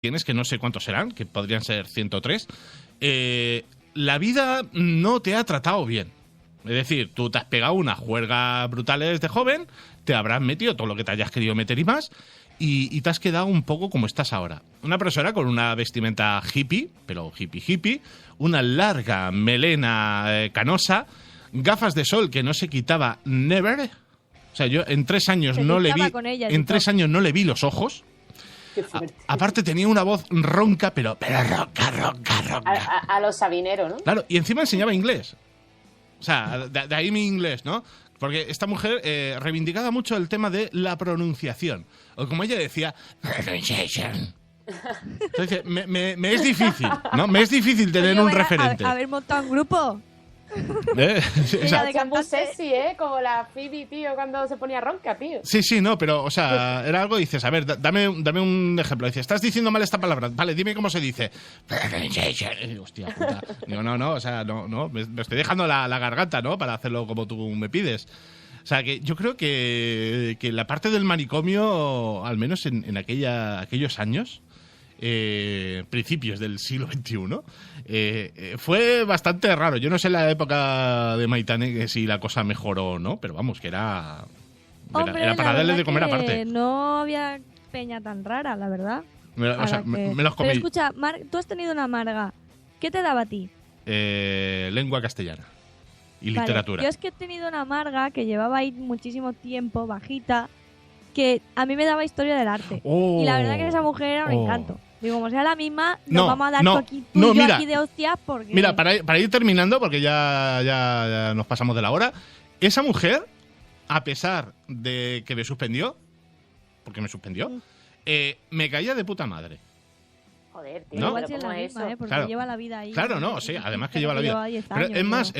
tienes, que no sé cuántos serán, que podrían ser 103, la vida no te ha tratado bien. Es decir, tú te has pegado unas juergas brutales de joven, te habrás metido todo lo que te hayas querido meter y más, y te has quedado un poco como estás ahora. Una profesora con una vestimenta hippie, pero hippie, una larga melena canosa, gafas de sol que no se quitaba never. O sea, yo en 3 años no le vi, en 3 años no le vi los ojos. Aparte tenía una voz ronca, pero ronca. A los sabineros, ¿no? Claro, y encima enseñaba inglés. O sea, de ahí mi inglés, ¿no? Porque esta mujer reivindicaba mucho el tema de la pronunciación. O como ella decía, pronunciation. Entonces, me es difícil, ¿no? Me es difícil tener un referente. Haber montado un grupo. Sí, o sea, de muy sexy, ¿eh? Como la Phoebe, tío, cuando se ponía ronca, tío. Sí, no, pero, o sea, era algo, dices, a ver, dame un ejemplo. Dices, estás diciendo mal esta palabra. Vale, dime cómo se dice. Hostia puta. Digo, no, o sea, no, me estoy dejando la garganta, ¿no? Para hacerlo como tú me pides. O sea, que yo creo que la parte del manicomio, al menos en aquellos años, principios del siglo XXI, fue bastante raro. Yo no sé en la época de Maitane que si la cosa mejoró o no, pero vamos, que era para darle de comer aparte. No había peña tan rara, la verdad. Me los comí. Pero escucha, tú has tenido una amarga. ¿Qué te daba a ti? Lengua castellana y literatura. Yo es que he tenido una amarga que llevaba ahí muchísimo tiempo, bajita, que a mí me daba historia del arte. Y la verdad que esa mujer era un encanto. Digo, como sea la misma, nos vamos a dar aquí de hostias porque... Mira, para ir terminando, porque ya nos pasamos de la hora, esa mujer, a pesar de que me suspendió, porque me suspendió, me caía de puta madre. Joder, tío, ¿no? Igual si es la misma, porque claro, lleva la vida ahí. Claro, no, sí, además que lleva la vida. Pero es más,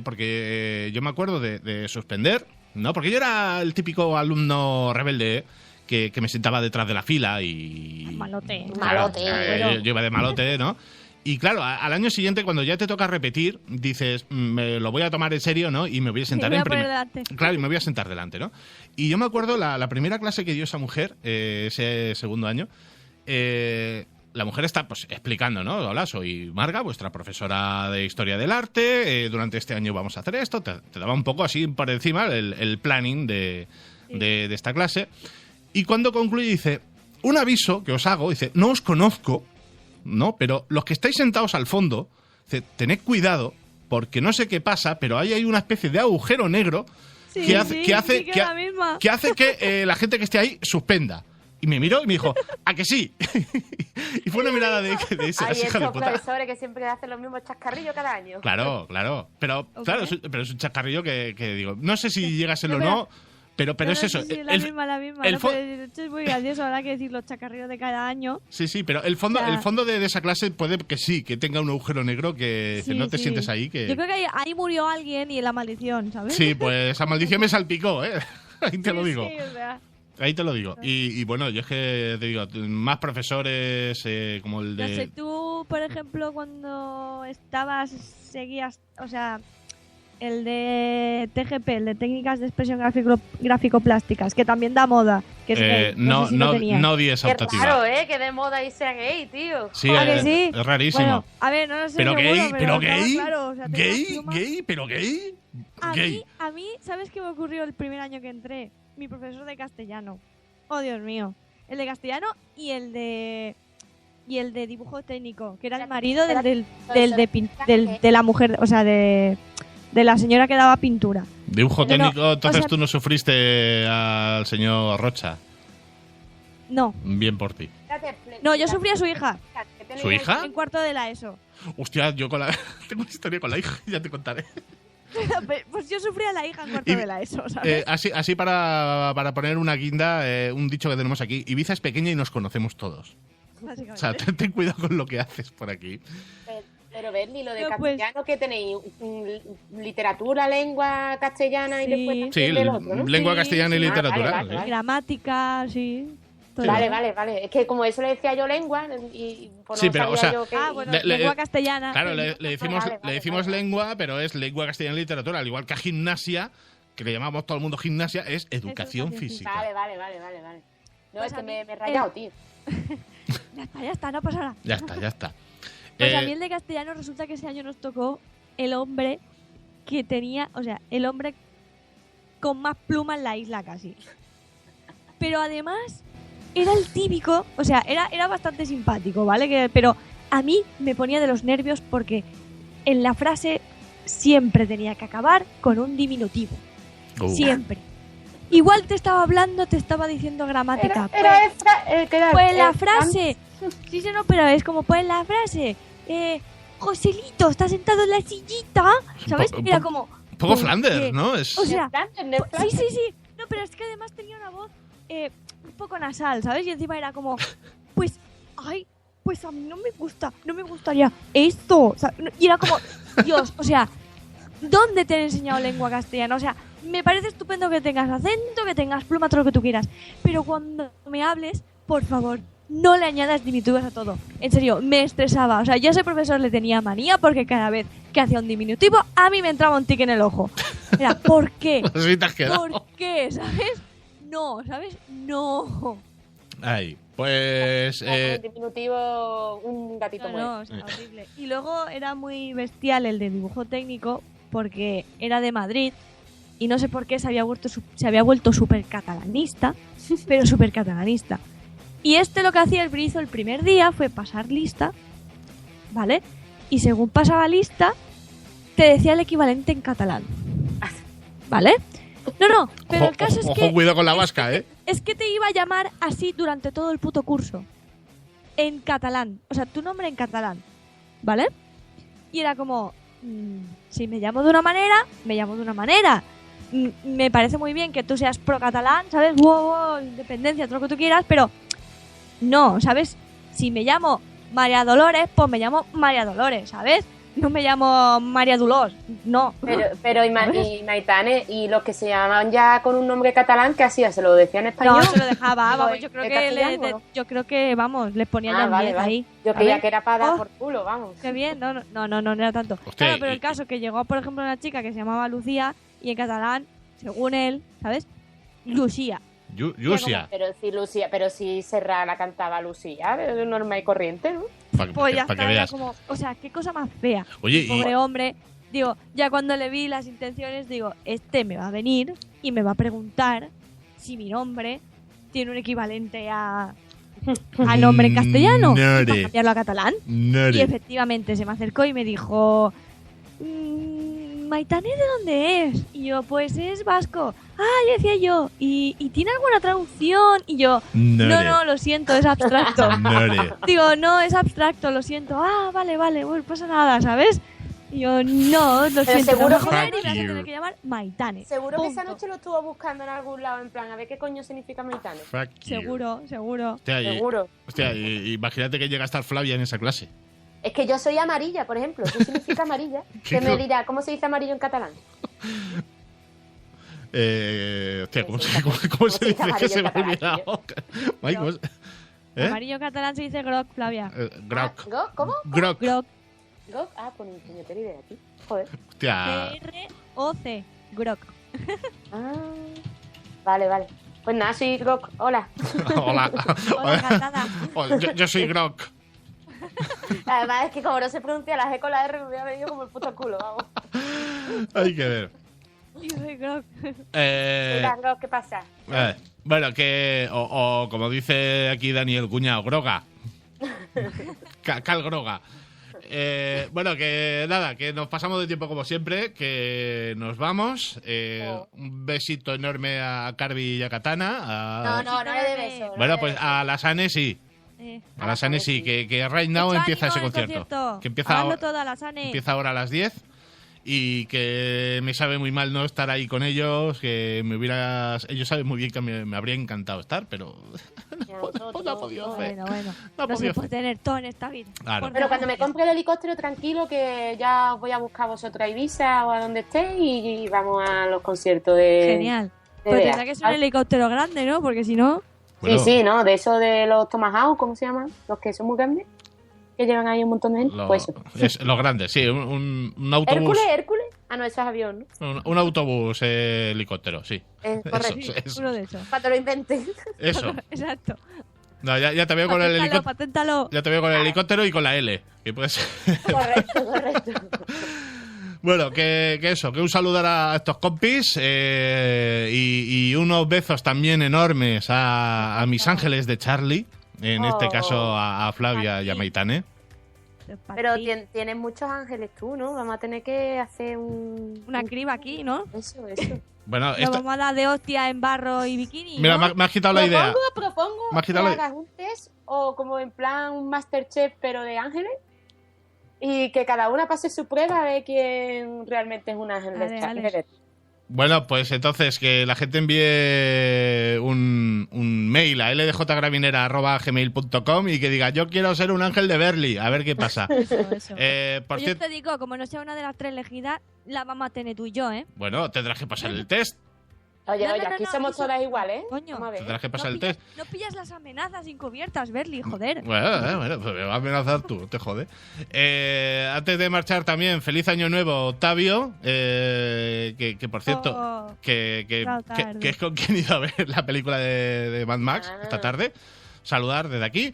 porque yo me acuerdo de suspender, ¿no? Porque yo era el típico alumno rebelde, que me sentaba detrás de la fila y... Malote. Malote. Yo iba de malote, ¿no? Y claro, al año siguiente, cuando ya te toca repetir, dices, me lo voy a tomar en serio, ¿no? Y me voy a sentar en primer... Claro, y me voy a sentar delante, ¿no? Y yo me acuerdo la primera clase que dio esa mujer, ese segundo año, la mujer está pues explicando, ¿no? Hola, soy Marga, vuestra profesora de Historia del Arte, durante este año vamos a hacer esto. Te daba un poco así por encima el planning de esta clase. Y cuando concluye dice, un aviso que os hago, dice, no os conozco, ¿no? Pero los que estáis sentados al fondo, dice, tened cuidado, porque no sé qué pasa, pero ahí hay una especie de agujero negro que hace que la gente que esté ahí suspenda. Y me miró y me dijo, ¿a que sí? Y fue una mirada de esa hija de puta. Profesores que siempre hacen los mismos chascarrillos cada año. Claro. Pero es un chascarrillo que digo, no sé si llega a serlo o no. Pero es eso. Sí, la misma. Pero es muy gracioso, habrá que decir los chacarrillos de cada año. Sí, pero el fondo de esa clase puede que sí, que tenga un agujero negro que no te sientes ahí. Yo creo que ahí murió alguien y la maldición, ¿sabes? Sí, pues esa maldición me salpicó, ¿eh? Ahí te lo digo. Sí, o sea. Ahí te lo digo. Y bueno, yo es que te digo, más profesores como el de... No sé, tú, por ejemplo, cuando seguías, o sea... El de TGP, el de técnicas de expresión gráfico-plásticas, que también da moda. Que es gay. No di esa optativa. Qué raro, que de moda y sea gay, tío. Sí, sí? Es rarísimo. Bueno, a ver, no lo sé. Pero seguro, gay, pero gay. Claro, o sea, Gay. A mí, ¿sabes qué me ocurrió el primer año que entré? Mi profesor de castellano. Oh, Dios mío. El de castellano y el de dibujo técnico, que era el marido de la mujer, o sea, de la señora que daba pintura. Dibujo técnico, entonces tú no sufriste al señor Rocha. No. Bien por ti. No, yo sufrí a su hija. ¿Su hija? En cuarto de la ESO. Hostia, yo tengo una historia con la hija, ya te contaré. Pues yo sufrí a la hija en cuarto de la ESO, ¿sabes? Así para poner una guinda, un dicho que tenemos aquí, Ibiza es pequeña y nos conocemos todos. O sea, ten cuidado con lo que haces por aquí. Pero Berni, lo de castellano que tenéis, literatura, lengua castellana y después del otro, ¿no? Lengua castellana y literatura. Vale. Gramática, sí. Vale. Es que como eso le decía yo lengua y pues sí, no pero, sabía yo que... lengua castellana. Claro, le decimos lengua, pero es lengua castellana y literatura. Al igual que a gimnasia, que le llamamos todo el mundo gimnasia, es educación física. Vale. No, es que me he rayado, tío. Ya está, no pasa nada. Ya está. Pues a mí el de castellano resulta que ese año nos tocó el hombre que tenía, o sea, el hombre con más pluma en la isla casi. Pero además era el típico, o sea, era bastante simpático, ¿vale? Pero a mí me ponía de los nervios porque en la frase siempre tenía que acabar con un diminutivo. Siempre. Igual te estaba hablando, te estaba diciendo gramática. Pues la frase... Sí, no, pero es como pues la frase... Joselito, está sentado en la sillita, ¿sabes? Era como... Un poco Flanders, ¿no? O sea, sí. No, pero es que además tenía una voz un poco nasal, ¿sabes? Y encima era como... Pues a mí no me gustaría esto. O sea, y era como... Dios, o sea... ¿Dónde te han enseñado lengua castellana? O sea, me parece estupendo que tengas acento, que tengas pluma, todo lo que tú quieras. Pero cuando me hables, por favor, no le añadas diminutivos a todo. En serio, me estresaba. O sea, yo a ese profesor le tenía manía porque cada vez que hacía un diminutivo, a mí me entraba un tic en el ojo. Era, ¿por qué? ¿Por qué? ¿Sabes? No, ¿sabes? No. Ay, pues... El diminutivo, un gatito muerto. No, o sea, horrible. Y luego era muy bestial el de dibujo técnico porque era de Madrid y no sé por qué se había vuelto súper catalanista, pero súper catalanista. Y lo que hacía el Brizo el primer día fue pasar lista, ¿vale? Y según pasaba lista, te decía el equivalente en catalán, ¿vale? No, pero el caso es que... Ojo, cuidado con la vasca, ¿eh? Es que te iba a llamar así durante todo el puto curso. En catalán. O sea, tu nombre en catalán, ¿vale? Y era como... si me llamo de una manera, me llamo de una manera. Me parece muy bien que tú seas pro-catalán, ¿sabes? Wow, independencia, todo lo que tú quieras, pero... No, ¿sabes? Si me llamo María Dolores, pues me llamo María Dolores, ¿sabes? No me llamo María Dolors, no. Pero y Maitane, y los que se llamaban ya con un nombre catalán, ¿qué hacía? ¿Se lo decía en español? No, se lo dejaba, vamos, yo creo que, vamos, les ponían ya un 10 ahí. Yo creía que era para dar por culo, vamos. Qué bien, no era tanto. Hostia, claro, pero el caso que llegó, por ejemplo, una chica que se llamaba Lucía, y en catalán, según él, ¿sabes? Lucía. Lucía. Pero si Serra la cantaba Lucía, es normal y corriente, ¿no? Pues ya está, era como, o sea, qué cosa más fea. Oye, pobre hombre, digo, ya cuando le vi las intenciones, digo, me va a venir y me va a preguntar si mi nombre tiene un equivalente a nombre en castellano, para cambiarlo a catalán. Y efectivamente se me acercó y me dijo, ¿Maitane de dónde es? Y yo, pues es vasco. Le decía yo, ¿y tiene alguna traducción? Y yo, no, lo siento, es abstracto. Digo, no, es abstracto, lo siento. Vale, bueno, pasa nada, ¿sabes? Y yo, no, lo siento. Seguro y me vas a tener que llamar Maitane. Seguro que esa noche lo estuvo buscando en algún lado, en plan, a ver qué coño significa Maitane. Seguro. Seguro. Hostia, imagínate que llega a estar Flavia en esa clase. Es que yo soy amarilla, por ejemplo. ¿Qué significa amarilla? Que me dirá, ¿cómo se dice amarillo en catalán? Hostia, ¿cómo se dice que se me ha olvidado? Amarillo catalán se dice groc, Flavia. Groc. ¿Cómo? Groc. Pues ni puñetera idea, tío. Joder. Hostia. G-R-O-C. Groc. Vale. Pues nada, soy Groc. Hola. Hola, encantada. Yo soy Groc. Además es que como no se pronuncia la G con la R, me hubiera venido como el puto culo, vamos. Hay que ver. Yo soy Groc. Groc, ¿qué pasa? Bueno, que... O como dice aquí Daniel Cuñado, Groga. Cal Groga. Bueno, que nada, que nos pasamos de tiempo como siempre, que nos vamos. Un besito enorme a Carvi y a Katana. No le dé beso. Bueno, pues a la Sane sí. A la Sane sí, que right now empieza ese concierto. Que empieza ahora a las 10. Y que me sabe muy mal no estar ahí con ellos, que ellos saben muy bien que me habría encantado estar, pero no ha podido hacer. Bueno. No se puede tener todo en esta vida. Claro. Pero cuando me compre el helicóptero, tranquilo, que ya os voy a buscar a vosotros a Ibiza o a donde estéis y vamos a los conciertos de... Genial. Pero tendrá que ser un helicóptero grande, ¿no? Porque si no... Bueno. Sí, ¿no? De eso de los Tomahawk, ¿cómo se llaman? Los que son muy grandes. Que llevan ahí un montón de gente. Pues eso. Los grandes, sí. Un autobús. ¿Hércules? No, eso es avión, ¿no? Un autobús helicóptero, sí. Correcto. Uno de esos. Para que lo inventen. Eso. Exacto. No, ya te veo con el helicóptero. Paténtalo. Ya te veo con el helicóptero y con la L. Que puede ser. Correcto. Bueno, que eso, que un saludar a estos compis y unos besos también enormes a mis ángeles de Charlie, en este caso a Flavia y a Maitane. Pero tienes muchos ángeles tú, ¿no? Vamos a tener que hacer una criba aquí, ¿no? Eso. Bueno, ¿Nos vamos a dar de hostia en barro y bikini? Mira, ¿no? me has quitado la idea. Propongo que hagas un test o como en plan un Masterchef pero de ángeles y que cada una pase su prueba a ver quién realmente es un ángel de Charlie. Bueno, pues entonces que la gente envíe un mail a ldjgravinera@gmail.com y que diga yo quiero ser un ángel de Berly, a ver qué pasa. Eso. Yo te digo, como no sea una de las 3 elegidas, la vamos a tener tú y yo, ¿eh? Bueno, tendrás que pasar el test. Oye, aquí somos todas iguales, ¿eh? Coño. Tendrás que pasar el test. No pillas las amenazas encubiertas, Berly, joder. Bueno, pues me va a amenazar tú, te jode. Antes de marchar también, feliz año nuevo, Octavio, que por cierto, que es con quien he ido a ver la película de Mad Max esta tarde. Saludar desde aquí.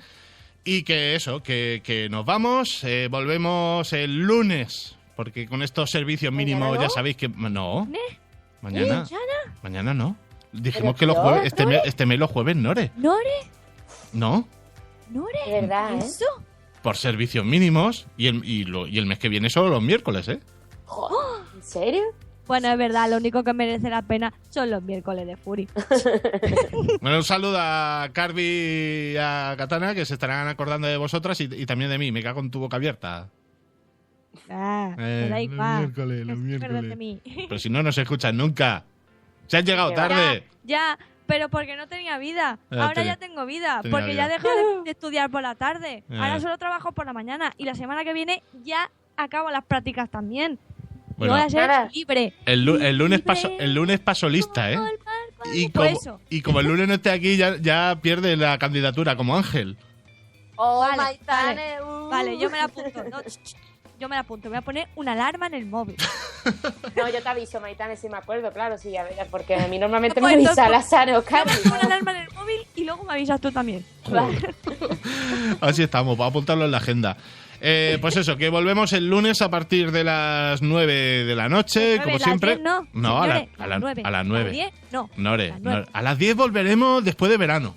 Y que eso, que nos vamos, volvemos el lunes, porque con estos servicios mínimos ya sabéis que... No. Mañana no. Dijimos que los jueves, este mes los jueves, ¿Nore? ¿No? ¿Nore? ¿De verdad, ¿Eso? Por servicios mínimos y el mes que viene solo los miércoles, ¿eh? ¿En serio? Bueno, es verdad, lo único que merece la pena son los miércoles de Fury. Bueno, un saludo a Carby y a Katana, que se estarán acordando de vosotras y también de mí. Me cago en tu boca abierta. Me da igual. Los miércoles. De mí. Pero si no se escuchan nunca. Se han llegado tarde. Ya, pero porque no tenía vida. Ahora ya tengo vida. Porque ya dejé de estudiar por la tarde. Ahora solo trabajo por la mañana. Y la semana que viene ya acabo las prácticas también. Bueno, voy a ser libre. El lunes paso lista, ¿eh? Y como el lunes no esté aquí, ya pierde la candidatura como ángel. Vale, yo me la apunto. No, yo me la apunto. Voy a poner una alarma en el móvil. No, yo te aviso, Maitane, si me acuerdo, claro, sí, porque a mí normalmente me avisa Lázaro, Carlos. Yo pongo una alarma en el móvil y luego me avisas tú también. Vale. Así estamos, para apuntarlo en la agenda. Pues eso, que volvemos el lunes a partir de las 9 de la noche, 9, como siempre. 10, no, señores, a las 9. A las 10, no. Nore, a las 10 volveremos después de verano.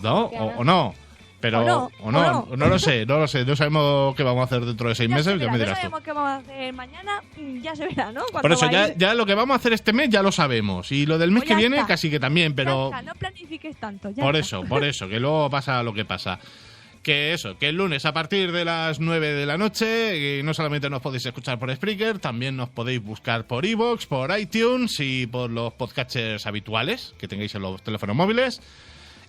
¿No? ¿O no? Pero, o no lo sé. No sabemos qué vamos a hacer dentro de 6 meses, ya me dirás tú. No sabemos qué vamos a hacer mañana, ya se verá, ¿no? Por eso, ya lo que vamos a hacer este mes ya lo sabemos. Y lo del mes que viene casi que también, pero... No planifiques tanto, Por eso, que luego pasa lo que pasa. Que eso, que el lunes a partir de las 9 de la noche, no solamente nos podéis escuchar por Spreaker, también nos podéis buscar por iVoox, por iTunes y por los podcatchers habituales que tengáis en los teléfonos móviles.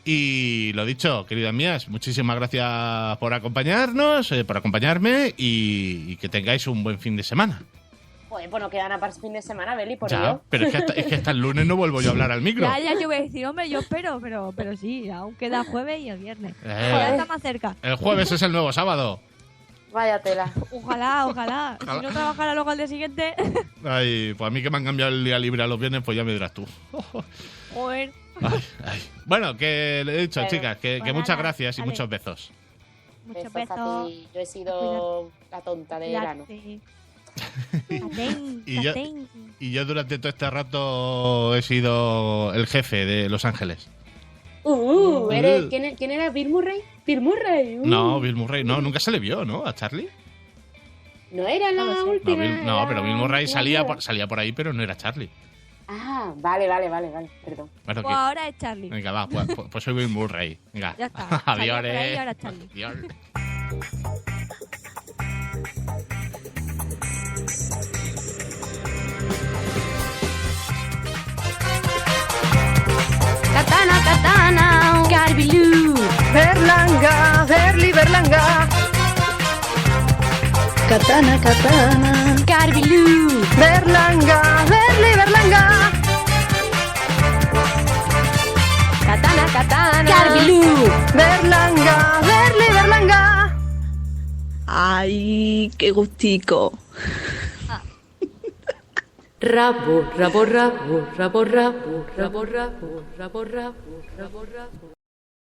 Y lo dicho, queridas mías, muchísimas gracias por acompañarnos, por acompañarme y que tengáis un buen fin de semana. Joder, pues no queda nada para el fin de semana, Beli, por ya, Dios. Pero es que hasta el lunes no vuelvo yo a hablar al micro. Ya, yo voy a decir, hombre, yo espero, pero sí, aún queda jueves y el viernes. Ya está más cerca. El jueves es el nuevo sábado. Vaya tela. Ojalá. Si no trabajara luego al día siguiente... Ay, pues a mí que me han cambiado el día libre a los viernes, pues ya me dirás tú. Joder. Ay. Bueno, que le he dicho, chicas, que muchas gracias y muchos besos. Muchos besos. Yo he sido la tonta de verano. Y yo durante todo este rato he sido el jefe de Los Ángeles. ¿Quién era? ¿Bill Murray? Bill Murray. No, Bill Murray no, nunca se le vio, ¿no? A Charlie. No era la última. Pero Bill Murray salía por ahí, pero no era Charlie. Ah, vale, perdón. Bueno, pues ahora es Charlie. Venga, va, pues soy Bill Murray. Venga. Ya está. Adiós. Ahora Charlie. Adiós. Katana, Carbilú, Berlanga, Berlanga. Katana, Carbilú, Berlanga, Berlanga. Katana, Carbilú, Berlanga, Berlanga. Ay, qué gustico. Rabo, rabo, rabo, rabo, rabo, rabo, rabo, rabo, rabo, rabo, rabo.